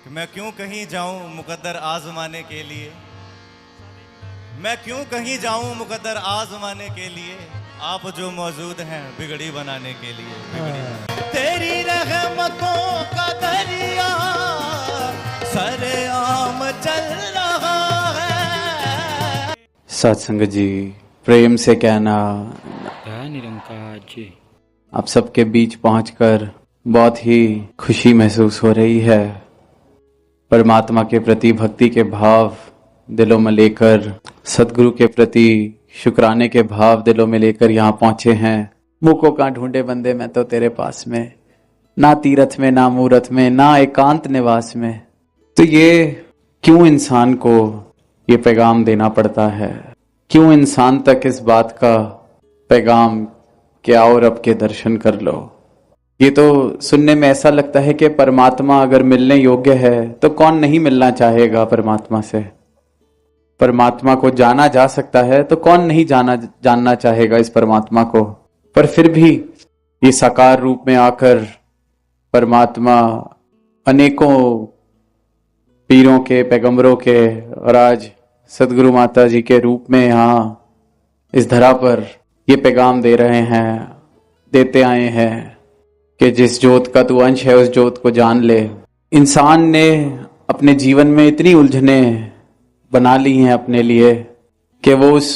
कि मैं क्यों कहीं जाऊं मुकद्दर आजमाने के लिए, मैं क्यों कहीं जाऊं मुकद्दर आजमाने के लिए, आप जो मौजूद हैं बिगड़ी बनाने के लिए। बिगड़ी तेरी रहमतों का दरिया सरेआम चल रहा है। सत्संग जी, प्रेम से कहना निरंकार जी, आप सबके बीच पहुंचकर बहुत ही खुशी महसूस हो रही है। परमात्मा के प्रति भक्ति के भाव दिलों में लेकर, सदगुरु के प्रति शुक्राने के भाव दिलों में लेकर यहाँ पहुंचे हैं। मुँह को कहाँ ढूंढे बंदे, मैं तो तेरे पास में, ना तीरथ में ना मूरत में ना एकांत निवास में। तो ये क्यों इंसान को ये पैगाम देना पड़ता है, क्यों इंसान तक इस बात का पैगाम कि आओ रब के दर्शन कर लो। ये तो सुनने में ऐसा लगता है कि परमात्मा अगर मिलने योग्य है तो कौन नहीं मिलना चाहेगा परमात्मा से। परमात्मा को जाना जा सकता है तो कौन नहीं जानना चाहेगा इस परमात्मा को। पर फिर भी ये साकार रूप में आकर परमात्मा अनेकों पीरों के, पैगंबरों के और आज सदगुरु माता जी के रूप में यहाँ इस धरा पर ये पैगाम दे रहे हैं, देते आए हैं कि जिस जोत का तू अंश है उस जोत को जान ले। इंसान ने अपने जीवन में इतनी उलझने बना ली हैं अपने लिए कि वो उस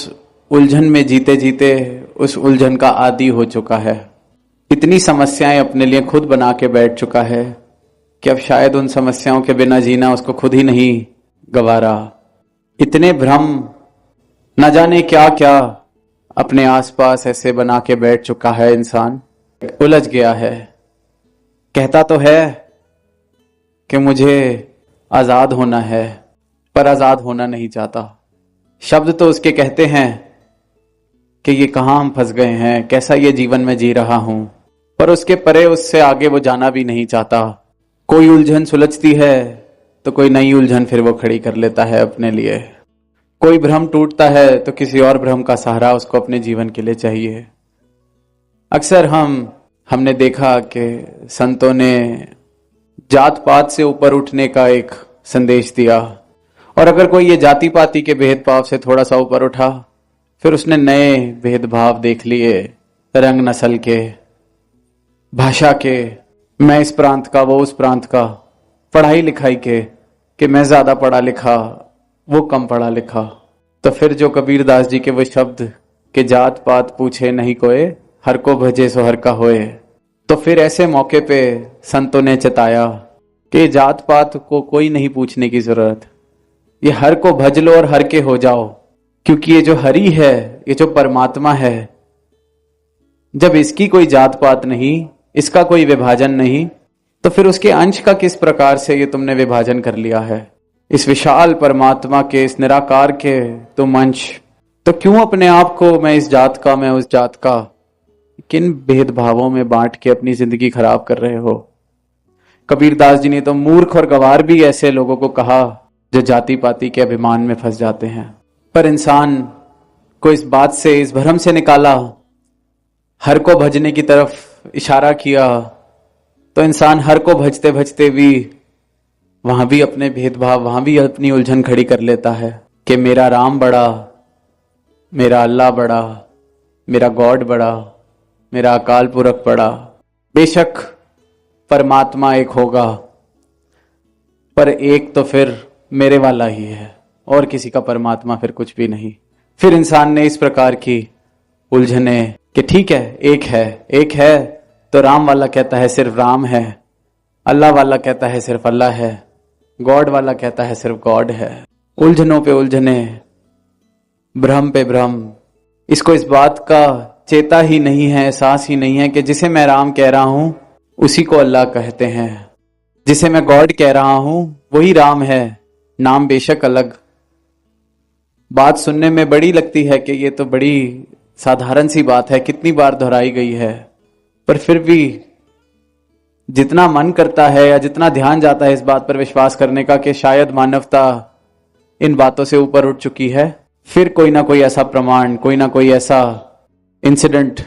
उलझन में जीते जीते उस उलझन का आदी हो चुका है। इतनी समस्याएं अपने लिए खुद बना के बैठ चुका है कि अब शायद उन समस्याओं के बिना जीना उसको खुद ही नहीं गवारा। इतने भ्रम, न जाने क्या क्या अपने आसपास ऐसे बना के बैठ चुका है इंसान, उलझ गया है। कहता तो है कि मुझे आजाद होना है, पर आजाद होना नहीं चाहता। शब्द तो उसके कहते हैं कि ये कहां हम फंस गए हैं, कैसा ये जीवन में जी रहा हूं, पर उसके परे, उससे आगे वो जाना भी नहीं चाहता। कोई उलझन सुलझती है तो कोई नई उलझन फिर वो खड़ी कर लेता है अपने लिए। कोई भ्रम टूटता है तो किसी और भ्रम का सहारा उसको अपने जीवन के लिए चाहिए। अक्सर हमने देखा कि संतों ने जात पात से ऊपर उठने का एक संदेश दिया, और अगर कोई ये जाति पाति के भेदभाव से थोड़ा सा ऊपर उठा फिर उसने नए भेदभाव देख लिए, रंग नस्ल के, भाषा के, मैं इस प्रांत का वो उस प्रांत का, पढ़ाई लिखाई के कि मैं ज्यादा पढ़ा लिखा वो कम पढ़ा लिखा। तो फिर जो कबीरदास जी के वो शब्द कि जात पात पूछे नहीं कोय, हर को भजे सो हर का होए, तो फिर ऐसे मौके पे संतों ने चेताया कि जात पात को कोई नहीं पूछने की जरूरत, ये हर को भज लो और हर के हो जाओ। क्योंकि ये जो हरि है, ये जो परमात्मा है, जब इसकी कोई जात पात नहीं, इसका कोई विभाजन नहीं, तो फिर उसके अंश का किस प्रकार से ये तुमने विभाजन कर लिया है। इस विशाल परमात्मा के, इस निराकार के तुम अंश, तो क्यों अपने आप को मैं इस जात का, मैं उस जात का, किन भेदभावों में बांट के अपनी जिंदगी खराब कर रहे हो। कबीरदास जी ने तो मूर्ख और गवार भी ऐसे लोगों को कहा जो जाति पाति के अभिमान में फंस जाते हैं। पर इंसान को इस बात से, इस भ्रम से निकाला, हर को भजने की तरफ इशारा किया, तो इंसान हर को भजते भजते भी वहां भी अपने भेदभाव, वहां भी अपनी उलझन खड़ी कर लेता है कि मेरा राम बड़ा, मेरा अल्लाह बड़ा, मेरा गॉड बड़ा, मेरा अकाल पुरख बड़ा। बेशक परमात्मा एक होगा, पर एक तो फिर मेरे वाला ही है, और किसी का परमात्मा फिर कुछ भी नहीं। फिर इंसान ने इस प्रकार की उलझने कि ठीक है, एक है तो राम वाला कहता है सिर्फ राम है, अल्लाह वाला कहता है सिर्फ अल्लाह है, गॉड वाला कहता है सिर्फ गॉड है। उलझनों पे उलझने, भ्रम पे भ्रम। इसको इस बात का चेता ही नहीं है, एहसास ही नहीं है कि जिसे मैं राम कह रहा हूं उसी को अल्लाह कहते हैं, जिसे मैं गॉड कह रहा हूं वही राम है, नाम बेशक अलग। बात सुनने में बड़ी लगती है कि ये तो बड़ी साधारण सी बात है, कितनी बार दोहराई गई है, पर फिर भी जितना मन करता है या जितना ध्यान जाता है इस बात पर विश्वास करने का कि शायद मानवता इन बातों से ऊपर उठ चुकी है, फिर कोई ना कोई ऐसा प्रमाण, कोई ना कोई ऐसा इंसिडेंट,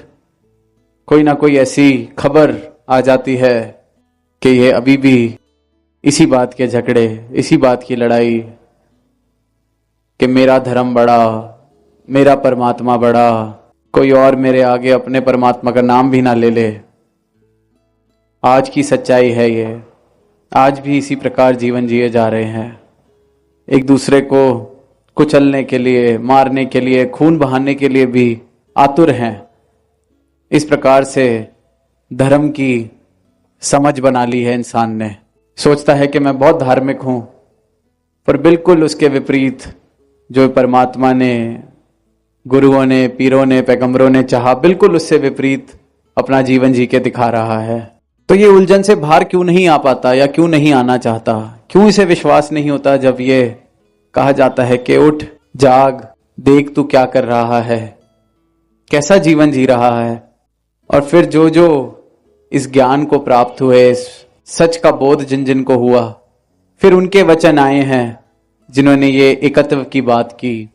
कोई ना कोई ऐसी खबर आ जाती है कि ये अभी भी इसी बात के झगड़े, इसी बात की लड़ाई कि मेरा धर्म बड़ा, मेरा परमात्मा बड़ा, कोई और मेरे आगे अपने परमात्मा का नाम भी ना ले ले। आज की सच्चाई है ये, आज भी इसी प्रकार जीवन जिए जा रहे हैं, एक दूसरे को कुचलने के लिए, मारने के लिए, खून बहाने के लिए भी आतुर हैं। इस प्रकार से धर्म की समझ बना ली है इंसान ने, सोचता है कि मैं बहुत धार्मिक हूं, पर बिल्कुल उसके विपरीत जो परमात्मा ने, गुरुओं ने, पीरों ने, पैगंबरों ने चाहा, बिल्कुल उससे विपरीत अपना जीवन जी के दिखा रहा है। तो ये उलझन से बाहर क्यों नहीं आ पाता या क्यों नहीं आना चाहता? क्यों इसे विश्वास नहीं होता जब ये कहा जाता है कि उठ, जाग, देख तू क्या कर रहा है, कैसा जीवन जी रहा है। और फिर जो जो इस ज्ञान को प्राप्त हुए, इस सच का बोध जिन जिन को हुआ, फिर उनके वचन आए हैं जिन्होंने ये एकत्व की बात की,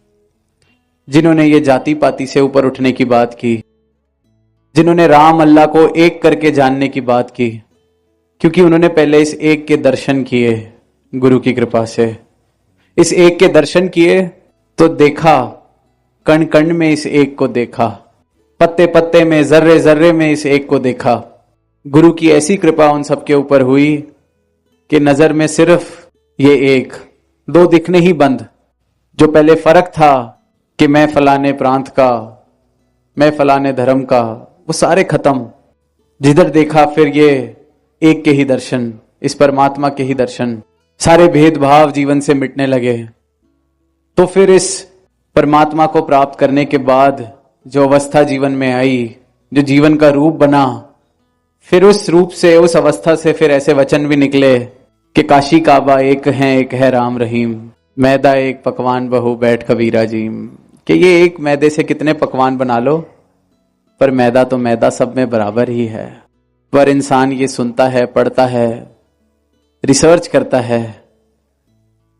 जिन्होंने ये जाति पाति से ऊपर उठने की बात की, जिन्होंने राम अल्लाह को एक करके जानने की बात की, क्योंकि उन्होंने पहले इस एक के दर्शन किए गुरु की कृपा से। इस एक के दर्शन किए तो देखा, कण कण में इस एक को देखा, पत्ते पत्ते में, जर्रे जर्रे में इस एक को देखा। गुरु की ऐसी कृपा उन सबके ऊपर हुई कि नजर में सिर्फ ये एक, दो दिखने ही बंद। जो पहले फर्क था कि मैं फलाने प्रांत का, मैं फलाने धर्म का, वो सारे खत्म। जिधर देखा फिर ये एक के ही दर्शन, इस परमात्मा के ही दर्शन, सारे भेदभाव जीवन से मिटने लगे। तो फिर इस परमात्मा को प्राप्त करने के बाद जो अवस्था जीवन में आई, जो जीवन का रूप बना, फिर उस रूप से, उस अवस्था से फिर ऐसे वचन भी निकले कि काशी काबा एक है राम रहीम, मैदा एक पकवान बहु बैठ कबीरा जीम। कि ये एक मैदे से कितने पकवान बना लो, पर मैदा तो मैदा सब में बराबर ही है। पर इंसान ये सुनता है, पढ़ता है, रिसर्च करता है,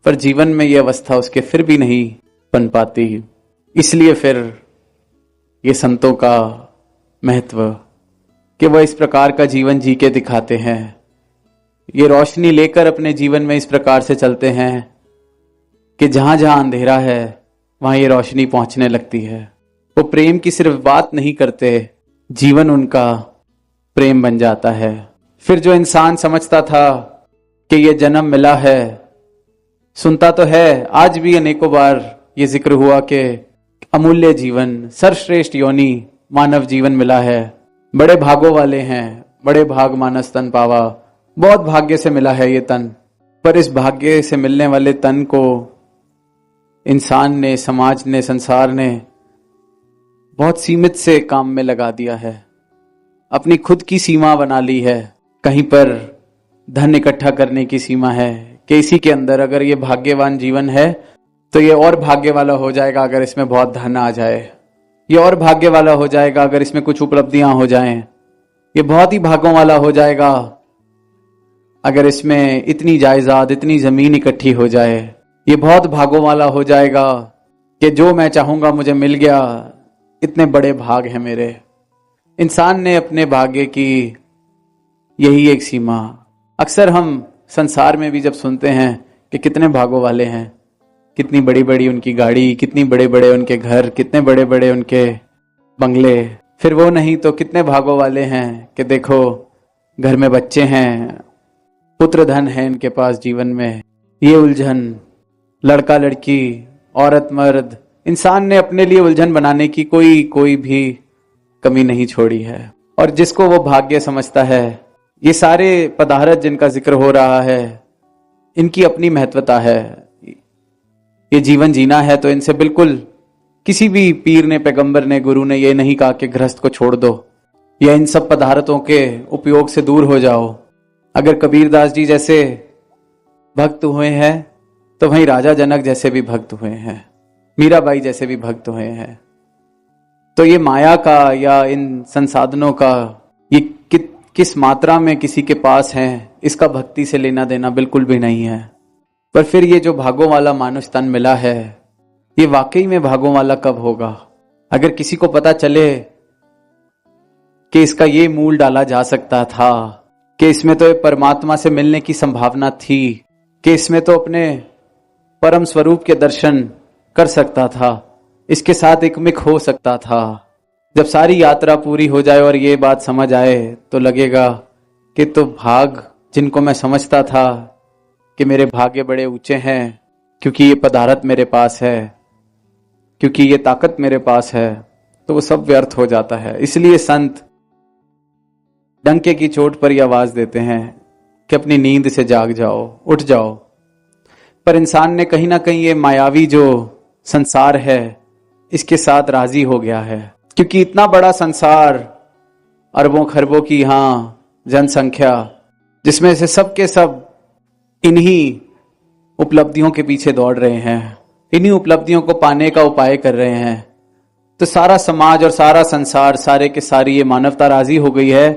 पर जीवन में ये अवस्था उसके फिर भी नहीं बन पाती। इसलिए फिर ये संतों का महत्व कि वह इस प्रकार का जीवन जी के दिखाते हैं, ये रोशनी लेकर अपने जीवन में इस प्रकार से चलते हैं कि जहां जहां अंधेरा है वहां ये रोशनी पहुंचने लगती है। वो प्रेम की सिर्फ बात नहीं करते, जीवन उनका प्रेम बन जाता है। फिर जो इंसान समझता था कि ये जन्म मिला है, सुनता तो है, आज भी अनेकों बार ये जिक्र हुआ कि अमूल्य जीवन, सर्वश्रेष्ठ योनि मानव जीवन मिला है, बड़े भागों वाले हैं, बड़े भाग मानस तन पावा, बहुत भाग्य से मिला है ये तन। पर इस भाग्य से मिलने वाले तन को इंसान ने, समाज ने, संसार ने बहुत सीमित से काम में लगा दिया है, अपनी खुद की सीमा बना ली है। कहीं पर धन इकट्ठा करने की सीमा है कि इसी के अंदर अगर ये भाग्यवान जीवन है तो ये और भाग्य वाला हो जाएगा अगर इसमें बहुत धन आ जाए, ये और भाग्य वाला हो जाएगा अगर इसमें कुछ उपलब्धियां हो जाएं, ये बहुत ही भागों वाला हो जाएगा अगर इसमें इतनी जायदाद, इतनी जमीन इकट्ठी हो जाए, ये बहुत भागों वाला हो जाएगा कि जो मैं चाहूंगा मुझे मिल गया, इतने बड़े भाग हैं मेरे। इंसान ने अपने भाग्य की यही एक सीमा, अक्सर हम संसार में भी जब सुनते हैं कि कितने भागों वाले हैं, कितनी बड़ी बड़ी उनकी गाड़ी, कितनी बड़े बड़े उनके घर, कितने बड़े बड़े उनके बंगले, फिर वो नहीं तो कितने भागों वाले हैं कि देखो घर में बच्चे हैं, पुत्र धन है इनके पास जीवन में। ये उलझन, लड़का लड़की, औरत मर्द, इंसान ने अपने लिए उलझन बनाने की कोई भी कमी नहीं छोड़ी है। और जिसको वो भाग्य समझता है, ये सारे पदार्थ जिनका जिक्र हो रहा है, इनकी अपनी महत्वता है। ये जीवन जीना है तो इनसे बिल्कुल किसी भी पीर ने, पैगंबर ने, गुरु ने ये नहीं कहा कि गृहस्थ को छोड़ दो या इन सब पदार्थों के उपयोग से दूर हो जाओ। अगर कबीरदास जी जैसे भक्त हुए हैं तो वहीं राजा जनक जैसे भी भक्त हुए हैं, मीराबाई जैसे भी भक्त हुए हैं। तो ये माया का या इन संसाधनों का ये किस मात्रा में किसी के पास है, इसका भक्ति से लेना देना बिल्कुल भी नहीं है। पर फिर ये जो भागों वाला मानुष तन मिला है, ये वाकई में भागों वाला कब होगा? अगर किसी को पता चले कि इसका ये मूल डाला जा सकता था, कि इसमें तो परमात्मा से मिलने की संभावना थी, कि इसमें तो अपने परम स्वरूप के दर्शन कर सकता था, इसके साथ एकमिक हो सकता था। जब सारी यात्रा पूरी हो जाए और ये बात समझ आए तो लगेगा कि तो भाग, जिनको मैं समझता था कि मेरे भाग्य बड़े ऊंचे हैं, क्योंकि ये पदार्थ मेरे पास है, क्योंकि ये ताकत मेरे पास है, तो वो सब व्यर्थ हो जाता है। इसलिए संत डंके की चोट पर ये आवाज देते हैं कि अपनी नींद से जाग जाओ, उठ जाओ। पर इंसान ने कहीं ना कहीं ये मायावी जो संसार है इसके साथ राजी हो गया है, क्योंकि इतना बड़ा संसार, अरबों खरबों की यहां जनसंख्या, जिसमें से सबके सब इन्हीं उपलब्धियों के पीछे दौड़ रहे हैं, इन्हीं उपलब्धियों को पाने का उपाय कर रहे हैं, तो सारा समाज और सारा संसार, सारे के सारी ये मानवता राजी हो गई है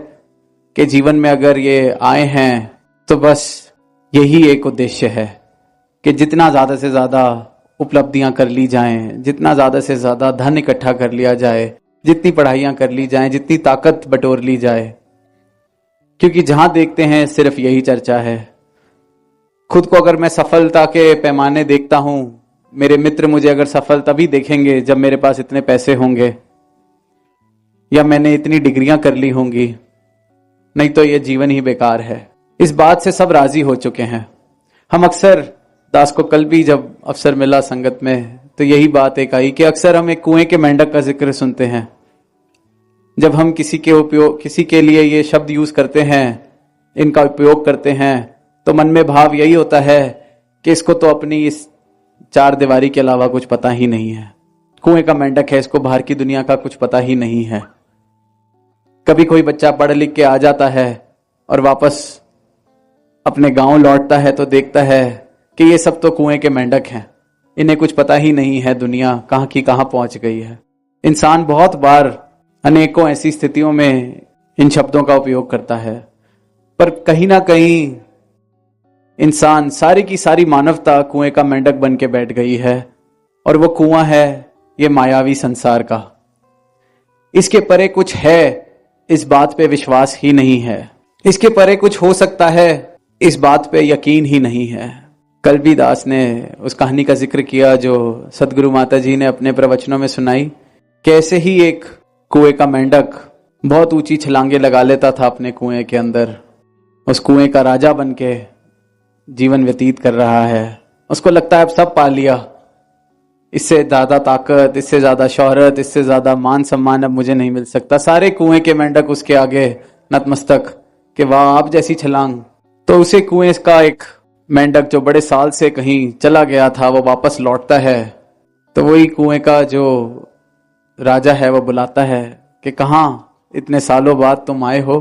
कि जीवन में अगर ये आए हैं तो बस यही एक उद्देश्य है कि जितना ज्यादा से ज्यादा उपलब्धियां कर ली जाएं, जितना ज्यादा से ज्यादा धन इकट्ठा कर लिया जाए, जितनी पढ़ाइयां कर ली जाएं, जितनी ताकत बटोर ली जाए, क्योंकि जहां देखते हैं सिर्फ यही चर्चा है। खुद को अगर मैं सफलता के पैमाने देखता हूं, मेरे मित्र मुझे अगर सफल तभी देखेंगे जब मेरे पास इतने पैसे होंगे या मैंने इतनी डिग्रियां कर ली होंगी, नहीं तो ये जीवन ही बेकार है। इस बात से सब राजी हो चुके हैं। हम अक्सर, दास को कल भी जब अवसर मिला संगत में तो यही बात एक आई कि अक्सर हम एक कुएं के मेंढक का जिक्र सुनते हैं। जब हम किसी के लिए ये शब्द यूज करते हैं, इनका उपयोग करते हैं, तो मन में भाव यही होता है कि इसको तो अपनी इस चार दीवारी के अलावा कुछ पता ही नहीं है। कुएं का मेंढक है, इसको बाहर की दुनिया का कुछ पता ही नहीं है। कभी कोई बच्चा पढ़ लिख के आ जाता है और वापस अपने गांव लौटता है तो देखता है कि ये सब तो कुएं के मेंढक हैं, इन्हें कुछ पता ही नहीं है दुनिया कहां की कहां पहुंच गई है। इंसान बहुत बार अनेकों ऐसी स्थितियों में इन शब्दों का उपयोग करता है, पर कहीं ना कहीं इंसान, सारी की सारी मानवता कुएं का मेंढक बन के बैठ गई है, और वो कुआं है ये मायावी संसार का। इसके परे कुछ है, इस बात पे विश्वास ही नहीं है। इसके परे कुछ हो सकता है, इस बात पे यकीन ही नहीं है। कल भी दास ने उस कहानी का जिक्र किया जो सदगुरु माता जी ने अपने प्रवचनों में सुनाई। कैसे ही एक कुएं का मेंढक बहुत ऊंची छलांगे लगा लेता था अपने कुएं के अंदर, उस कुएं का राजा बन के जीवन व्यतीत कर रहा है। उसको लगता है अब सब पा लिया, इससे ज्यादा ताकत, इससे ज्यादा शोहरत, इससे ज्यादा मान सम्मान अब मुझे नहीं मिल सकता। सारे कुएं के मेंढक उसके आगे नतमस्तक कि वाह आप जैसी छलांग। तो उसे कुएं का एक मेंढक जो बड़े साल से कहीं चला गया था, वो वापस लौटता है, तो वही कुएं का जो राजा है वो बुलाता है कि कहां इतने सालों बाद तुम आए हो,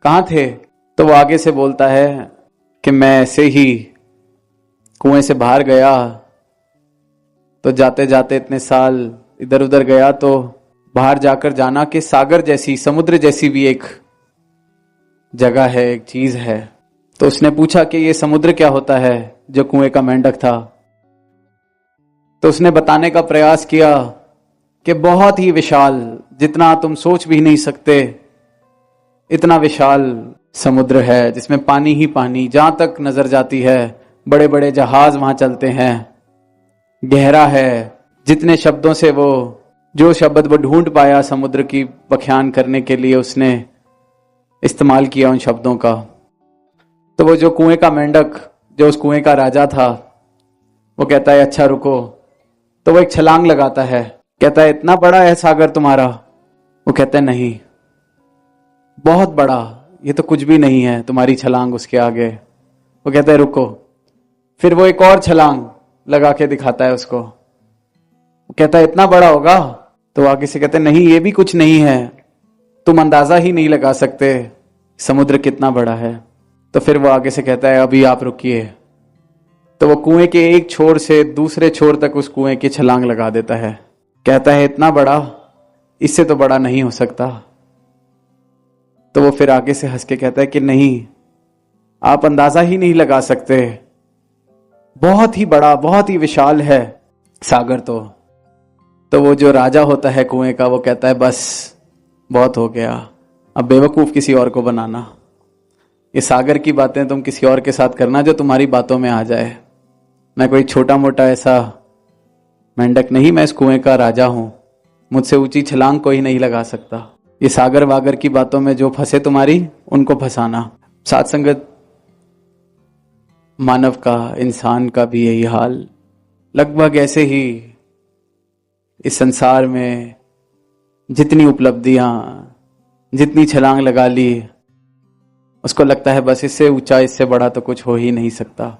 कहां थे? तो वो आगे से बोलता है कि मैं ऐसे ही कुएं से बाहर गया, तो जाते जाते इतने साल इधर उधर गया, तो बाहर जाकर जाना कि सागर जैसी, समुद्र जैसी भी एक जगह है, एक चीज है। तो उसने पूछा कि ये समुद्र क्या होता है, जो कुएं का मेंढक था। तो उसने बताने का प्रयास किया कि बहुत ही विशाल, जितना तुम सोच भी नहीं सकते, इतना विशाल समुद्र है जिसमें पानी ही पानी, जहां तक नजर जाती है बड़े बड़े जहाज वहां चलते हैं, गहरा है। जितने शब्दों से वो, जो शब्द वो ढूंढ पाया समुद्र की व्याख्यान करने के लिए, उसने इस्तेमाल किया उन शब्दों का। तो वो जो कुएं का मेंढक, जो उस कुएं का राजा था, वो कहता है अच्छा रुको। तो वो एक छलांग लगाता है, कहता है इतना बड़ा है सागर तुम्हारा? वो कहता है नहीं, बहुत बड़ा, ये तो कुछ भी नहीं है तुम्हारी छलांग उसके आगे। वो कहता है रुको। फिर वो एक और छलांग लगा के दिखाता है उसको। वो कहता है इतना बड़ा होगा? तो आगे से कहते हैं नहीं, ये भी कुछ नहीं है, तुम अंदाजा ही नहीं लगा सकते समुद्र कितना बड़ा है। तो फिर वो आगे से कहता है अभी आप रुकिए। तो वो कुएं के एक छोर से दूसरे छोर तक उस कुएं की छलांग लगा देता है। कहता है इतना बड़ा, इससे तो बड़ा नहीं हो सकता। तो वो फिर आगे से हंस के कहता है कि नहीं, आप अंदाजा ही नहीं लगा सकते, बहुत ही बड़ा, बहुत ही विशाल है सागर। तो वो जो राजा होता है कुएं का, वो कहता है बस बहुत हो गया, अब बेवकूफ किसी और को बनाना। ये सागर की बातें तुम किसी और के साथ करना जो तुम्हारी बातों में आ जाए। मैं कोई छोटा मोटा ऐसा मेंढक नहीं, मैं इस कुएं का राजा हूं, मुझसे ऊंची छलांग कोई नहीं लगा सकता। ये सागर वागर की बातों में जो फंसे तुम्हारी, उनको फंसाना। साथ संगत, मानव का, इंसान का भी यही हाल। लगभग ऐसे ही इस संसार में जितनी उपलब्धियां, जितनी छलांग लगा ली, उसको लगता है बस इससे ऊंचा, इससे बड़ा तो कुछ हो ही नहीं सकता।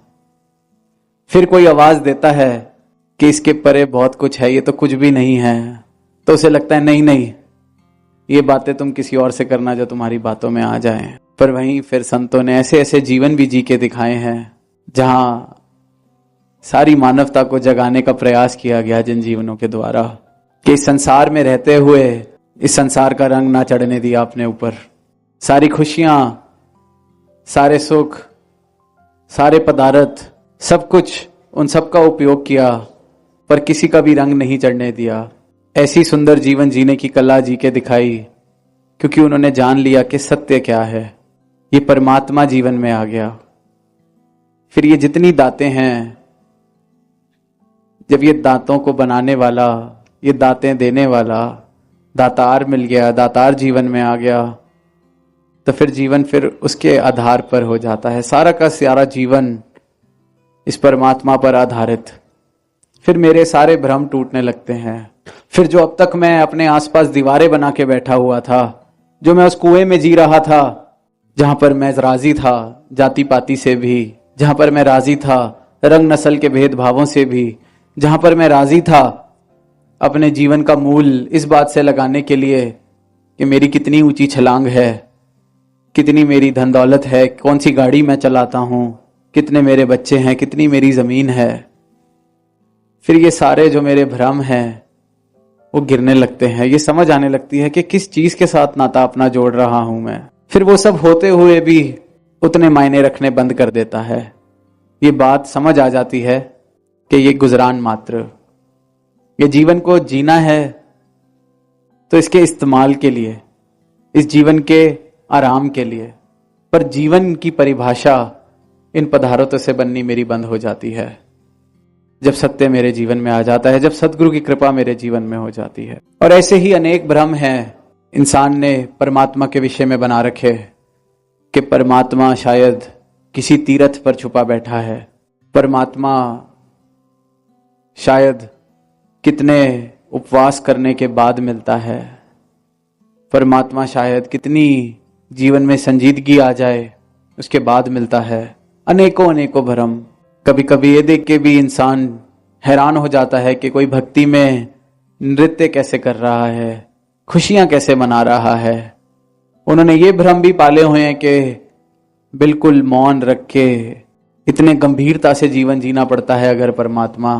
फिर कोई आवाज देता है कि इसके परे बहुत कुछ है, ये तो कुछ भी नहीं है, तो उसे लगता है नहीं नहीं, ये बातें तुम किसी और से करना जो तुम्हारी बातों में आ जाए। पर वहीं फिर संतों ने ऐसे ऐसे जीवन भी जी के दिखाए हैं जहां सारी मानवता को जगाने का प्रयास किया गया जिन जीवनों के द्वारा, कि इस संसार में रहते हुए इस संसार का रंग ना चढ़ने दिया अपने ऊपर। सारी खुशियां, सारे सुख, सारे पदार्थ, सब कुछ, उन सब का उपयोग किया, पर किसी का भी रंग नहीं चढ़ने दिया। ऐसी सुंदर जीवन जीने की कला जी के दिखाई, क्योंकि उन्होंने जान लिया कि सत्य क्या है। ये परमात्मा जीवन में आ गया। फिर ये जितनी दातें हैं, जब ये दांतों को बनाने वाला, ये दातें देने वाला दातार मिल गया, दातार जीवन में आ गया, तो फिर जीवन फिर उसके आधार पर हो जाता है। सारा का सारा जीवन इस परमात्मा पर आधारित। फिर मेरे सारे भ्रम टूटने लगते हैं। फिर जो अब तक मैं अपने आसपास दीवारें बना के बैठा हुआ था, जो मैं उस कुएं में जी रहा था, जहां पर मैं राजी था जाति पाति से भी, जहां पर मैं राजी था रंग नस्ल के भेदभावों से भी, जहां पर मैं राजी था अपने जीवन का मूल इस बात से लगाने के लिए कि मेरी कितनी ऊंची छलांग है, कितनी मेरी धन दौलत है, कौन सी गाड़ी मैं चलाता हूं, कितने मेरे बच्चे हैं, कितनी मेरी जमीन है। फिर ये सारे जो मेरे भ्रम हैं वो गिरने लगते हैं। ये समझ आने लगती है कि किस चीज के साथ नाता अपना जोड़ रहा हूं मैं। फिर वो सब होते हुए भी उतने मायने रखने बंद कर देता है। ये बात समझ आ जाती है कि ये गुजरान मात्र, ये जीवन को जीना है तो इसके इस्तेमाल के लिए, इस जीवन के आराम के लिए। पर जीवन की परिभाषा इन पदार्थों से बननी मेरी बंद हो जाती है जब सत्य मेरे जीवन में आ जाता है, जब सदगुरु की कृपा मेरे जीवन में हो जाती है। और ऐसे ही अनेक भ्रम हैं इंसान ने परमात्मा के विषय में बना रखे कि परमात्मा शायद किसी तीर्थ पर छुपा बैठा है, परमात्मा शायद कितने उपवास करने के बाद मिलता है, परमात्मा शायद कितनी जीवन में संजीदगी आ जाए उसके बाद मिलता है। अनेकों अनेकों भ्रम। कभी कभी ये देख के भी इंसान हैरान हो जाता है कि कोई भक्ति में नृत्य कैसे कर रहा है, खुशियां कैसे मना रहा है। उन्होंने ये भ्रम भी पाले हुए हैं कि बिल्कुल मौन रख के इतने गंभीरता से जीवन जीना पड़ता है अगर परमात्मा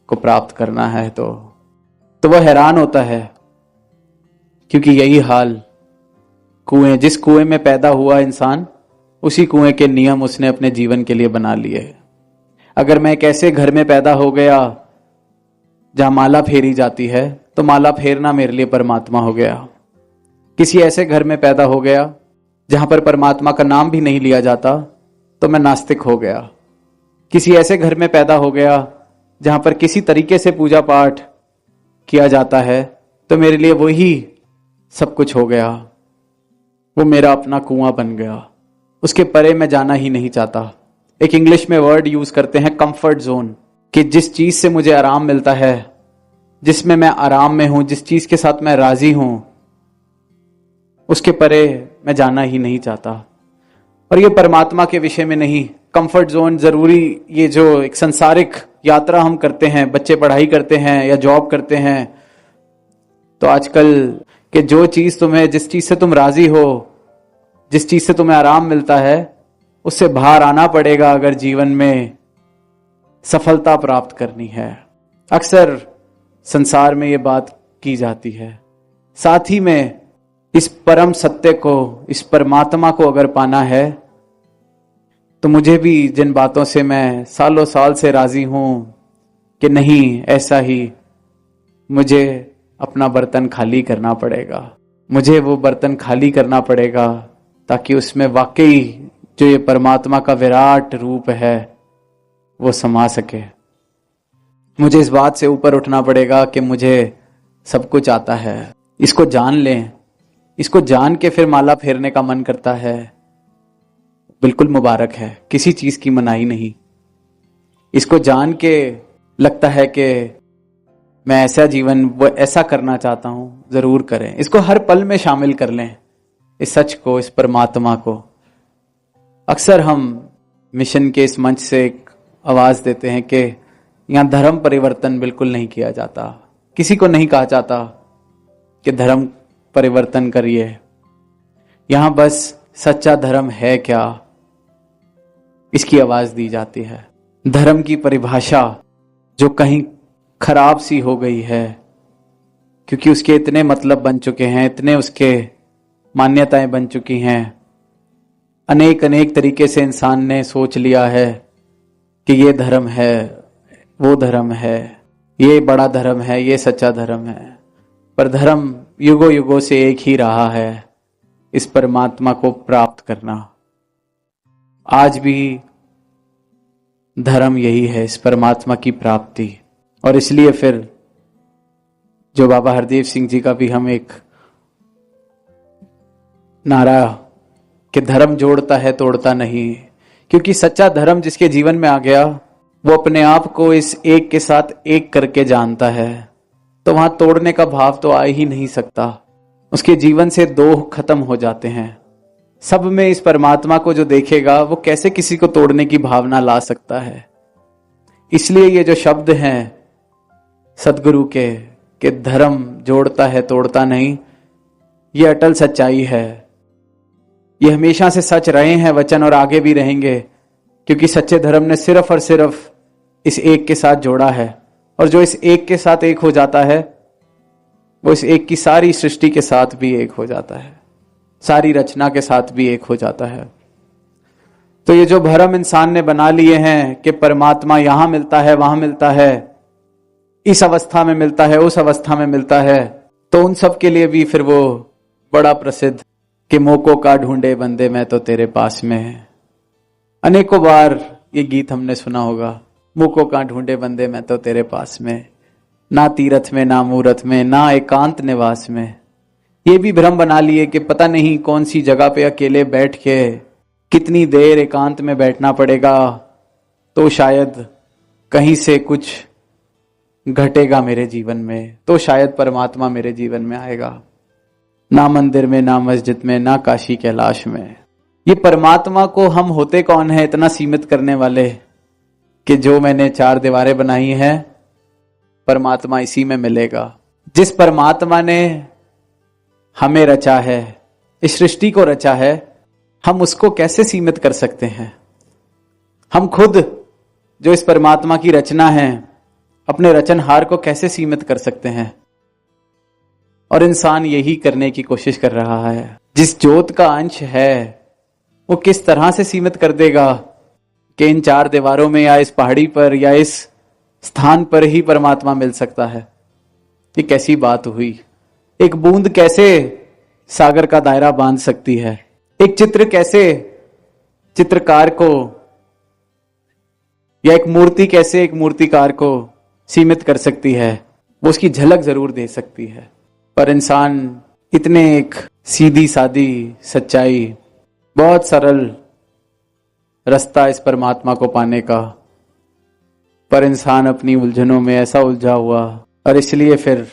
को प्राप्त करना है तो वह हैरान होता है, क्योंकि यही हाल कुएं, जिस कुएं में पैदा हुआ इंसान, उसी कुएं के नियम उसने अपने जीवन के लिए बना लिए। अगर मैं एक ऐसे घर में पैदा हो गया जहां माला फेरी जाती है, तो माला फेरना मेरे लिए परमात्मा हो गया। किसी ऐसे घर में पैदा हो गया जहां पर परमात्मा का नाम भी नहीं लिया जाता, तो मैं नास्तिक हो गया। किसी ऐसे घर में पैदा हो गया जहां पर किसी तरीके से पूजा पाठ किया जाता है, तो मेरे लिए वही सब कुछ हो गया। वो मेरा अपना कुआं बन गया, उसके परे मैं जाना ही नहीं चाहता। एक इंग्लिश में वर्ड यूज करते हैं कंफर्ट जोन, कि जिस चीज से मुझे आराम मिलता है, जिसमें मैं आराम में हूं, जिस चीज के साथ मैं राजी हूं, उसके परे मैं जाना ही नहीं चाहता। और ये परमात्मा के विषय में नहीं। कंफर्ट जोन जरूरी, ये जो एक संसारिक यात्रा हम करते हैं, बच्चे पढ़ाई करते हैं या जॉब करते हैं, तो आजकल कि जो चीज तुम्हें, जिस चीज से तुम राजी हो, जिस चीज से तुम्हें आराम मिलता है, उससे बाहर आना पड़ेगा अगर जीवन में सफलता प्राप्त करनी है। अक्सर संसार में ये बात की जाती है। साथ ही में इस परम सत्य को, इस परमात्मा को अगर पाना है, तो मुझे भी जिन बातों से मैं सालों साल से राजी हूं कि नहीं, ऐसा ही मुझे अपना बर्तन खाली करना पड़ेगा, मुझे वो बर्तन खाली करना पड़ेगा, ताकि उसमें वाकई जो ये परमात्मा का विराट रूप है वो समा सके। मुझे इस बात से ऊपर उठना पड़ेगा कि मुझे सब कुछ आता है। इसको जान लें, इसको जान के फिर माला फेरने का मन करता है, बिल्कुल मुबारक है, किसी चीज की मनाही नहीं। इसको जान के लगता है कि मैं ऐसा जीवन वो ऐसा करना चाहता हूं, जरूर करें। इसको हर पल में शामिल कर लें, इस सच को, इस परमात्मा को। अक्सर हम मिशन के इस मंच से एक आवाज देते हैं कि यहां धर्म परिवर्तन बिल्कुल नहीं किया जाता। किसी को नहीं कहा जाता कि धर्म परिवर्तन करिए। यहां बस सच्चा धर्म है क्या, इसकी आवाज दी जाती है। धर्म की परिभाषा जो कहीं खराब सी हो गई है, क्योंकि उसके इतने मतलब बन चुके हैं, इतने उसके मान्यताएं बन चुकी हैं। अनेक अनेक तरीके से इंसान ने सोच लिया है कि ये धर्म है, वो धर्म है, ये बड़ा धर्म है, ये सच्चा धर्म है। पर धर्म युगों युगों से एक ही रहा है, इस परमात्मा को प्राप्त करना। आज भी धर्म यही है, इस परमात्मा की प्राप्ति। और इसलिए फिर जो बाबा हरदेव सिंह जी का भी हम एक नारा कि धर्म जोड़ता है तोड़ता नहीं, क्योंकि सच्चा धर्म जिसके जीवन में आ गया वो अपने आप को इस एक के साथ एक करके जानता है, तो वहां तोड़ने का भाव तो आ ही नहीं सकता। उसके जीवन से दो खत्म हो जाते हैं। सब में इस परमात्मा को जो देखेगा वो कैसे किसी को तोड़ने की भावना ला सकता है। इसलिए ये जो शब्द हैं सदगुरु के कि धर्म जोड़ता है तोड़ता नहीं, ये अटल सच्चाई है। ये हमेशा से सच रहे हैं वचन और आगे भी रहेंगे, क्योंकि सच्चे धर्म ने सिर्फ और सिर्फ इस एक के साथ जोड़ा है। और जो इस एक के साथ एक हो जाता है वो इस एक की सारी सृष्टि के साथ भी एक हो जाता है, सारी रचना के साथ भी एक हो जाता है। तो ये जो भरम इंसान ने बना लिए हैं कि परमात्मा यहां मिलता है, वहां मिलता है, इस अवस्था में मिलता है, उस अवस्था में मिलता है, तो उन सब के लिए भी फिर वो बड़ा प्रसिद्ध कि मोको का ढूंढे बंदे मैं तो तेरे पास में। अनेकों बार ये गीत हमने सुना होगा, मोको का ढूंढे बंदे मैं तो तेरे पास में, ना तीरथ में ना मूरत में ना एकांत निवास में। ये भी भ्रम बना लिए कि पता नहीं कौन सी जगह पे अकेले बैठ के कितनी देर एकांत में बैठना पड़ेगा तो शायद कहीं से कुछ घटेगा मेरे जीवन में, तो शायद परमात्मा मेरे जीवन में आएगा। ना मंदिर में, ना मस्जिद में, ना काशी कैलाश में। ये परमात्मा को हम होते कौन है इतना सीमित करने वाले कि जो मैंने चार दीवारें बनाई हैं परमात्मा इसी में मिलेगा। जिस परमात्मा ने हमें रचा है, इस सृष्टि को रचा है, हम उसको कैसे सीमित कर सकते हैं? हम खुद जो इस परमात्मा की रचना है अपने रचनहार को कैसे सीमित कर सकते हैं? और इंसान यही करने की कोशिश कर रहा है। जिस ज्योत का अंश है वो किस तरह से सीमित कर देगा कि इन चार दीवारों में या इस पहाड़ी पर या इस स्थान पर ही परमात्मा मिल सकता है। ये कैसी बात हुई? एक बूंद कैसे सागर का दायरा बांध सकती है? एक चित्र कैसे चित्रकार को या एक मूर्ति कैसे एक मूर्तिकार को सीमित कर सकती है? वो उसकी झलक जरूर दे सकती है, पर इंसान इतने एक सीधी सादी सच्चाई, बहुत सरल रास्ता इस परमात्मा को पाने का, पर इंसान अपनी उलझनों में ऐसा उलझा हुआ। और इसलिए फिर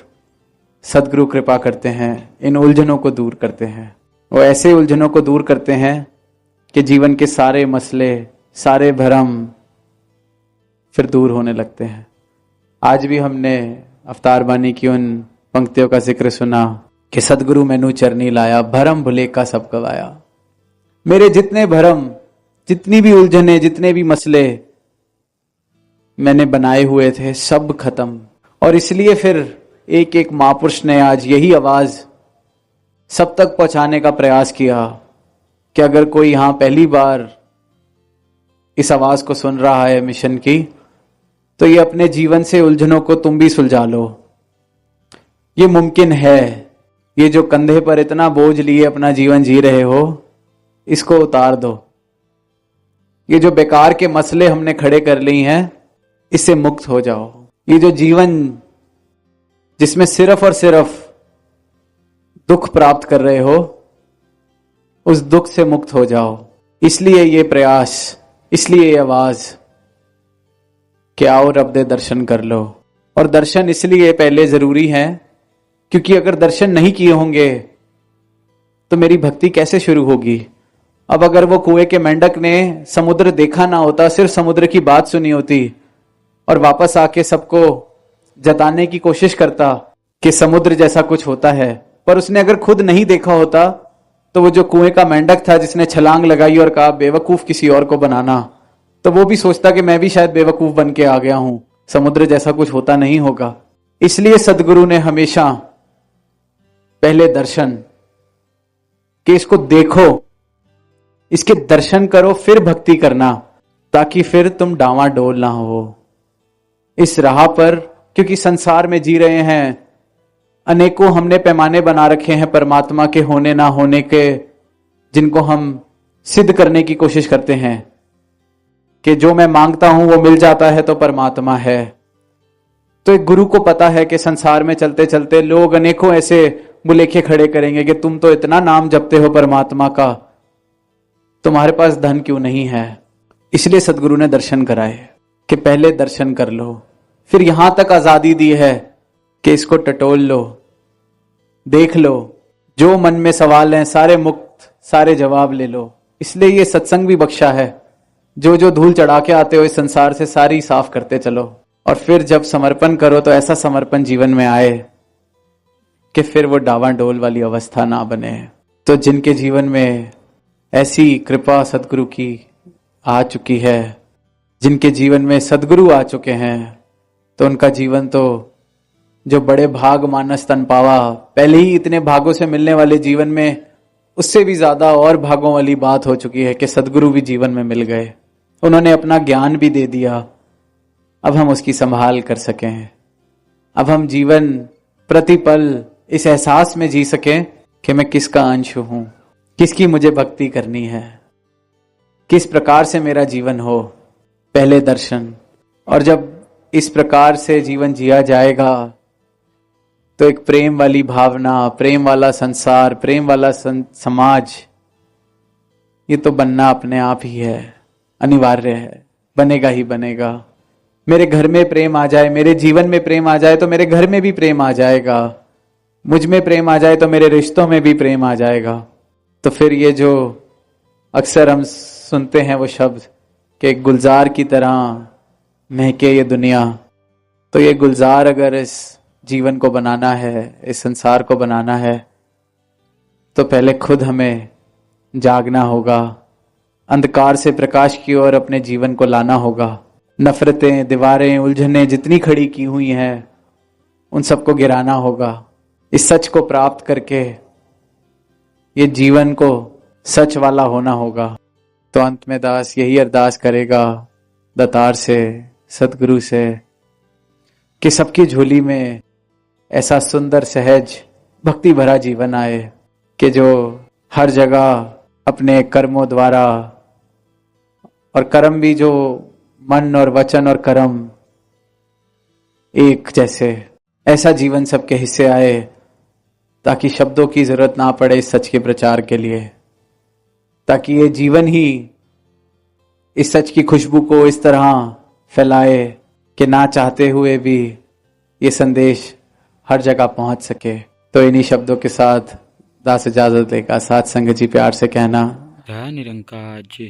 सदगुरु कृपा करते हैं, इन उलझनों को दूर करते हैं। वो ऐसे उलझनों को दूर करते हैं कि जीवन के सारे मसले, सारे भरम फिर दूर होने लगते हैं। आज भी हमने अवतार बानी की उन पंक्तियों का जिक्र सुना कि सदगुरु मैनू चरनी लाया, भरम भुले का सब गवाया। मेरे जितने भरम, जितनी भी उलझने, जितने भी मसले मैंने बनाए हुए थे सब खत्म। और इसलिए फिर एक एक महापुरुष ने आज यही आवाज सब तक पहुंचाने का प्रयास किया कि अगर कोई यहां पहली बार इस आवाज को सुन रहा है मिशन की, तो ये अपने जीवन से उलझनों को तुम भी सुलझा लो। ये मुमकिन है। ये जो कंधे पर इतना बोझ लिए अपना जीवन जी रहे हो, इसको उतार दो। ये जो बेकार के मसले हमने खड़े कर ली हैं, इससे मुक्त हो जाओ। ये जो जीवन जिसमें सिर्फ और सिर्फ दुख प्राप्त कर रहे हो, उस दुख से मुक्त हो जाओ। इसलिए ये प्रयास, इसलिए ये आवाज कि आओ रब दे दर्शन कर लो। और दर्शन इसलिए पहले जरूरी है क्योंकि अगर दर्शन नहीं किए होंगे तो मेरी भक्ति कैसे शुरू होगी। अब अगर वो कुएं के मेंढक ने समुद्र देखा ना होता, सिर्फ समुद्र की बात सुनी होती और वापस आके सबको जताने की कोशिश करता कि समुद्र जैसा कुछ होता है, पर उसने अगर खुद नहीं देखा होता तो वो जो कुएं का मेंढक था जिसने छलांग लगाई और कहा बेवकूफ किसी और को बनाना, तो वो भी सोचता कि मैं भी शायद बेवकूफ बन के आ गया हूं, समुद्र जैसा कुछ होता नहीं होगा। इसलिए सदगुरु ने हमेशा पहले दर्शन कि इसको देखो, इसके दर्शन करो, फिर भक्ति करना, ताकि फिर तुम डावाडोल ना हो इस राह पर। क्योंकि संसार में जी रहे हैं, अनेकों हमने पैमाने बना रखे हैं परमात्मा के होने ना होने के, जिनको हम सिद्ध करने की कोशिश करते हैं कि जो मैं मांगता हूं वो मिल जाता है तो परमात्मा है। तो एक गुरु को पता है कि संसार में चलते चलते लोग अनेकों ऐसे बुलेखे खड़े करेंगे कि तुम तो इतना नाम जपते हो परमात्मा का, तुम्हारे पास धन क्यों नहीं है। इसलिए सदगुरु ने दर्शन कराए कि पहले दर्शन कर लो, फिर यहां तक आजादी दी है कि इसको टटोल लो, देख लो, जो मन में सवाल हैं सारे मुक्त, सारे जवाब ले लो। इसलिए ये सत्संग भी बख्शा है, जो जो धूल चढ़ा के आते हो इस संसार से सारी साफ करते चलो। और फिर जब समर्पण करो तो ऐसा समर्पण जीवन में आए कि फिर वो डावाडोल वाली अवस्था ना बने। तो जिनके जीवन में ऐसी कृपा सदगुरु की आ चुकी है, जिनके जीवन में सदगुरु आ चुके हैं, तो उनका जीवन तो जो बड़े भाग मानस तन पावा, पहले ही इतने भागों से मिलने वाले जीवन में उससे भी ज्यादा और भागों वाली बात हो चुकी है कि सदगुरु भी जीवन में मिल गए, उन्होंने अपना ज्ञान भी दे दिया। अब हम उसकी संभाल कर सकें, अब हम जीवन प्रतिपल इस एहसास में जी सकें कि मैं किसका अंश हूं, किसकी मुझे भक्ति करनी है, किस प्रकार से मेरा जीवन हो। पहले दर्शन। और जब इस प्रकार से जीवन जिया जाएगा तो एक प्रेम वाली भावना, प्रेम वाला संसार, प्रेम वाला समाज, ये तो बनना अपने आप ही है, अनिवार्य है, बनेगा ही बनेगा। मेरे घर में प्रेम आ जाए, मेरे जीवन में प्रेम आ जाए तो मेरे घर में भी प्रेम आ जाएगा, मुझ में प्रेम आ जाए तो मेरे रिश्तों में भी प्रेम आ जाएगा। तो फिर ये जो अक्सर हम सुनते हैं वो शब्द कि गुलजार की तरह महके ये दुनिया, तो ये गुलजार अगर इस जीवन को बनाना है, इस संसार को बनाना है, तो पहले खुद हमें जागना होगा, अंधकार से प्रकाश की ओर अपने जीवन को लाना होगा। नफरतें, दीवारें, उलझनें जितनी खड़ी की हुई हैं उन सबको गिराना होगा, इस सच को प्राप्त करके ये जीवन को सच वाला होना होगा। तो अंत में दास यही अरदास करेगा दातार से, सतगुरु से, कि सबकी झोली में ऐसा सुंदर सहज भक्ति भरा जीवन आए कि जो हर जगह अपने कर्मों द्वारा, और कर्म भी जो मन और वचन और कर्म एक जैसे, ऐसा जीवन सबके हिस्से आए ताकि शब्दों की जरूरत ना पड़े इस सच के प्रचार के लिए, ताकि ये जीवन ही इस सच की खुशबू को इस तरह फैलाए कि ना चाहते हुए भी ये संदेश हर जगह पहुंच सके। तो इन्हीं शब्दों के साथ दास इजाजत लेगा। साथ संगत जी प्यार से कहना, जय निरंकार जी।